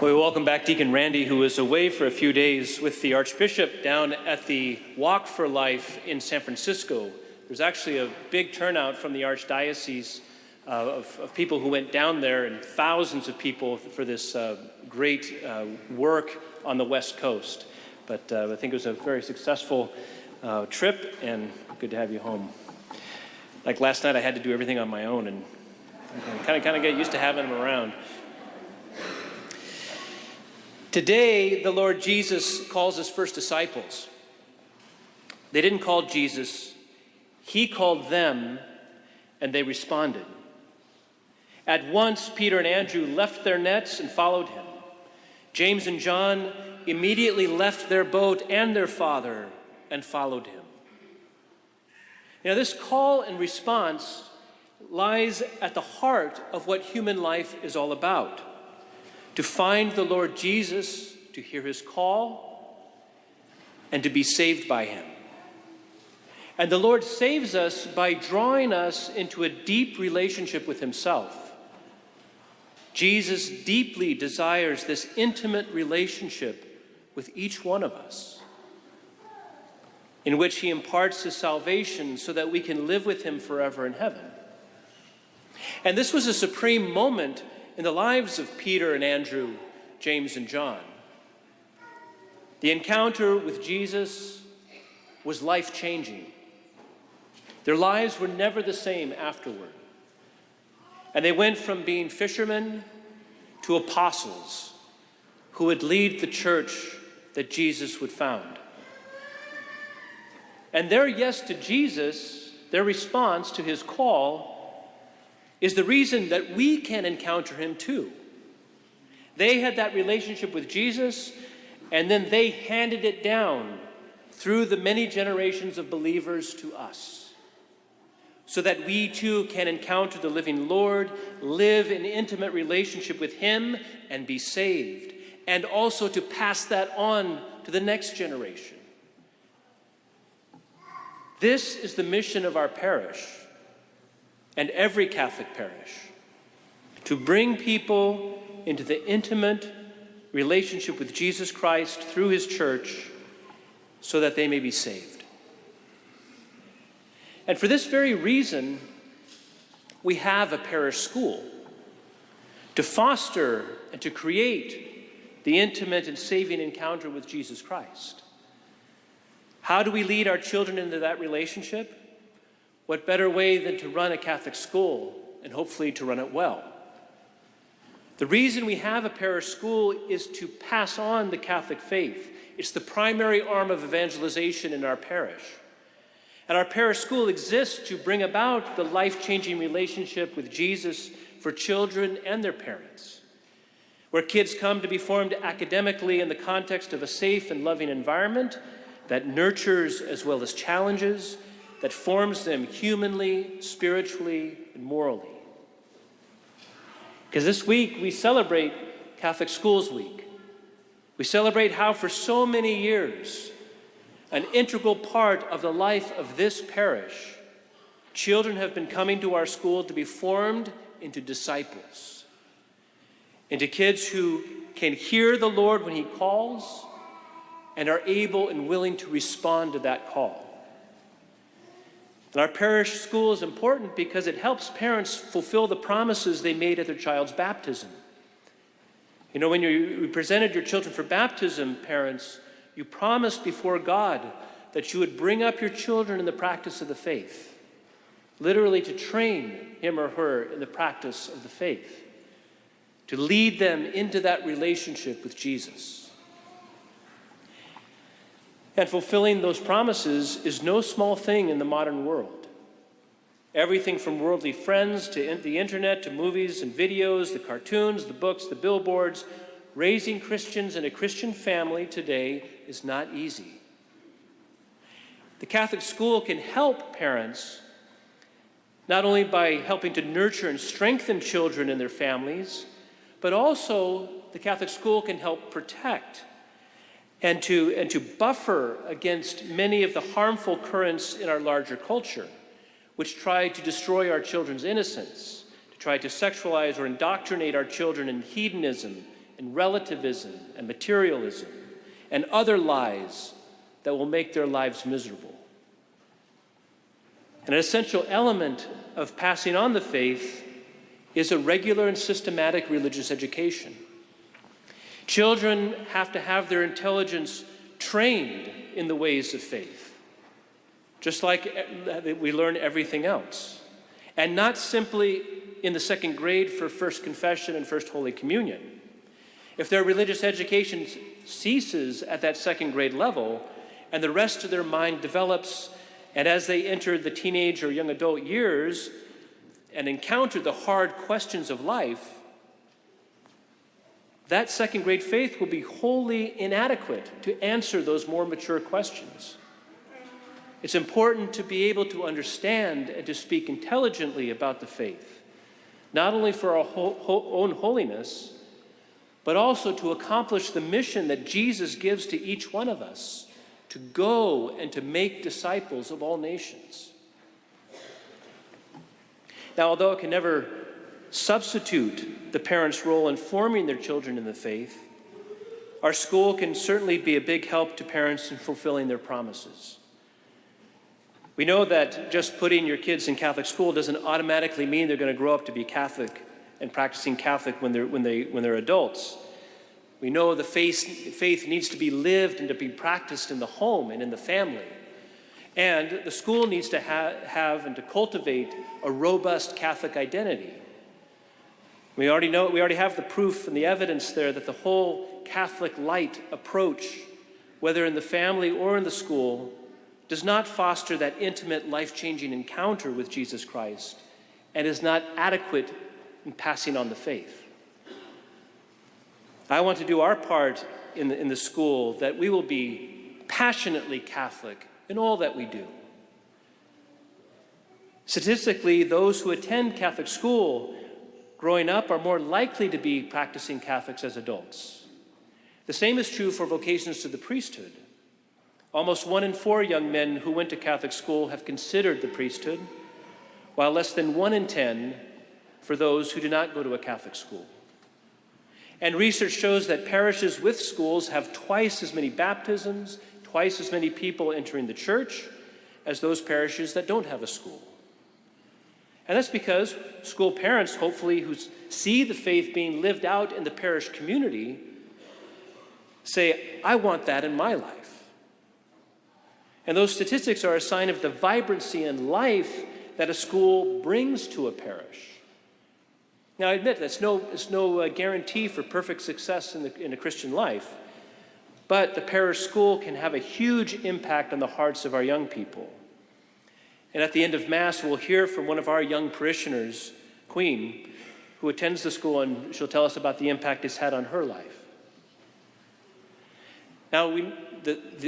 Well, we welcome back Deacon Randy, who was away for a few days with the Archbishop down at the Walk for Life in San Francisco. There's actually a big turnout from the Archdiocese of people who went down there, and thousands of people for this great work on the West Coast. But I think it was a very successful trip, and good to have you home. Like last night, I had to do everything on my own, and kind of get used to having them around. Today, the Lord Jesus calls his first disciples. They didn't call Jesus, he called them, and they responded. At once, Peter and Andrew left their nets and followed him. James and John immediately left their boat and their father and followed him. Now, this call and response lies at the heart of what human life is all about. To find the Lord Jesus, to hear his call, and to be saved by him. And the Lord saves us by drawing us into a deep relationship with himself. Jesus deeply desires this intimate relationship with each one of us, in which he imparts his salvation so that we can live with him forever in heaven. And this was a supreme moment in the lives of Peter and Andrew, James and John. The encounter with Jesus was life-changing. Their lives were never the same afterward. And they went from being fishermen to apostles who would lead the church that Jesus would found. And their yes to Jesus, their response to his call, is the reason that we can encounter him too. They had that relationship with Jesus, and then they handed it down through the many generations of believers to us, so that we too can encounter the living Lord, live in intimate relationship with him, and be saved, and also to pass that on to the next generation. This is the mission of our parish, and every Catholic parish, to bring people into the intimate relationship with Jesus Christ through his church so that they may be saved. And for this very reason, we have a parish school to foster and to create the intimate and saving encounter with Jesus Christ. How do we lead our children into that relationship? What better way than to run a Catholic school and hopefully to run it well? The reason we have a parish school is to pass on the Catholic faith. It's the primary arm of evangelization in our parish. And our parish school exists to bring about the life-changing relationship with Jesus for children and their parents, where kids come to be formed academically in the context of a safe and loving environment that nurtures as well as challenges, that forms them humanly, spiritually, and morally. Because this week we celebrate Catholic Schools Week. We celebrate how for so many years, an integral part of the life of this parish, children have been coming to our school to be formed into disciples, into kids who can hear the Lord when he calls and are able and willing to respond to that call. And our parish school is important because it helps parents fulfill the promises they made at their child's baptism. You know, when you presented your children for baptism, parents, you promised before God that you would bring up your children in the practice of the faith, literally to train him or her in the practice of the faith, to lead them into that relationship with Jesus. And fulfilling those promises is no small thing in the modern world. Everything from worldly friends to the internet to movies and videos, the cartoons, the books, the billboards, raising Christians in a Christian family today is not easy. The Catholic school can help parents not only by helping to nurture and strengthen children in their families, but also the Catholic school can help protect and to buffer against many of the harmful currents in our larger culture, which try to destroy our children's innocence, to try to sexualize or indoctrinate our children in hedonism and relativism and materialism and other lies that will make their lives miserable. And an essential element of passing on the faith is a regular and systematic religious education. Children have to have their intelligence trained in the ways of faith, just like we learn everything else, and not simply in the second grade for First Confession and First Holy Communion. If their religious education ceases at that second grade level and the rest of their mind develops, and as they enter the teenage or young adult years and encounter the hard questions of life, that second grade faith will be wholly inadequate to answer those more mature questions. It's important to be able to understand and to speak intelligently about the faith, not only for our own holiness, but also to accomplish the mission that Jesus gives to each one of us, to go and to make disciples of all nations. Now, although it can never substitute the parents' role in forming their children in the faith, our school can certainly be a big help to parents in fulfilling their promises. We know that just putting your kids in Catholic school doesn't automatically mean they're going to grow up to be Catholic and practicing Catholic when they're adults. We know the faith needs to be lived and to be practiced in the home and in the family. And the school needs to have and to cultivate a robust Catholic identity. We already have the proof and the evidence there that the whole Catholic light approach, whether in the family or in the school, does not foster that intimate, life-changing encounter with Jesus Christ and is not adequate in passing on the faith. I want to do our part in the school that we will be passionately Catholic in all that we do. Statistically, those who attend Catholic school growing up are more likely to be practicing Catholics as adults. The same is true for vocations to the priesthood. Almost 1 in 4 young men who went to Catholic school have considered the priesthood, while less than 1 in 10 for those who do not go to a Catholic school. And research shows that parishes with schools have twice as many baptisms, twice as many people entering the church as those parishes that don't have a school. And that's because school parents, hopefully, who see the faith being lived out in the parish community, say, I want that in my life. And those statistics are a sign of the vibrancy and life that a school brings to a parish. Now, I admit it's no guarantee for perfect success in a Christian life, but the parish school can have a huge impact on the hearts of our young people. And at the end of Mass, we'll hear from one of our young parishioners, Queen, who attends the school, and she'll tell us about the impact it's had on her life. Now,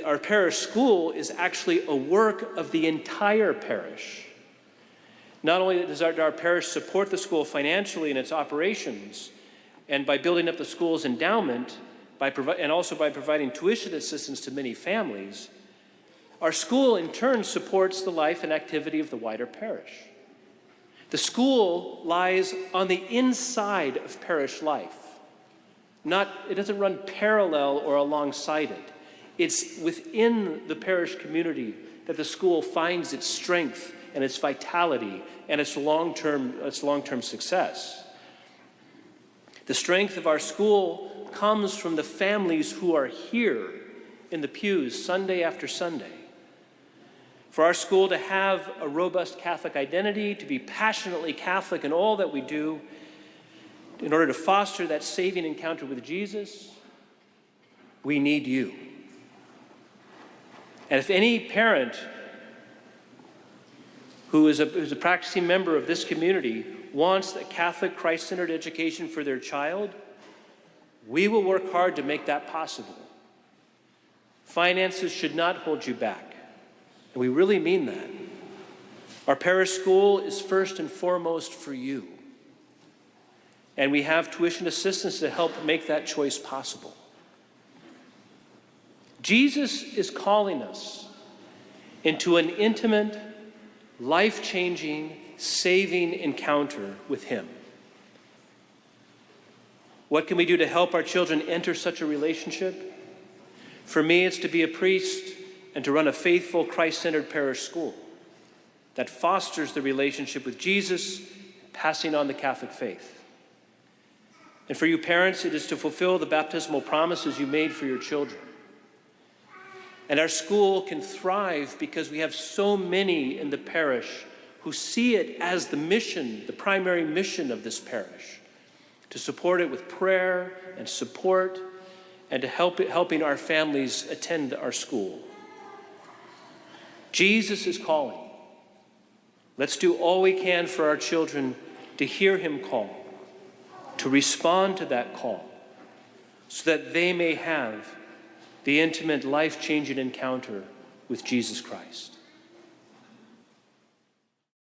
our parish school is actually a work of the entire parish. Not only does our parish support the school financially in its operations, and by building up the school's endowment, and also by providing tuition assistance to many families, our school in turn supports the life and activity of the wider parish. The school lies on the inside of parish life. It doesn't run parallel or alongside it. It's within the parish community that the school finds its strength and its vitality and its long-term success. The strength of our school comes from the families who are here in the pews Sunday after Sunday. For our school to have a robust Catholic identity, to be passionately Catholic in all that we do, in order to foster that saving encounter with Jesus, we need you. And if any parent who is a practicing member of this community wants a Catholic, Christ-centered education for their child, we will work hard to make that possible. Finances should not hold you back. And we really mean that. Our parish school is first and foremost for you. And we have tuition assistance to help make that choice possible. Jesus is calling us into an intimate, life-changing, saving encounter with him. What can we do to help our children enter such a relationship? For me, it's to be a priest and to run a faithful, Christ-centered parish school that fosters the relationship with Jesus, passing on the Catholic faith. And for you parents, it is to fulfill the baptismal promises you made for your children. And our school can thrive because we have so many in the parish who see it as the mission, the primary mission of this parish, to support it with prayer and support and to helping our families attend our school. Jesus is calling. Let's do all we can for our children to hear him call, to respond to that call, so that they may have the intimate, life-changing encounter with Jesus Christ.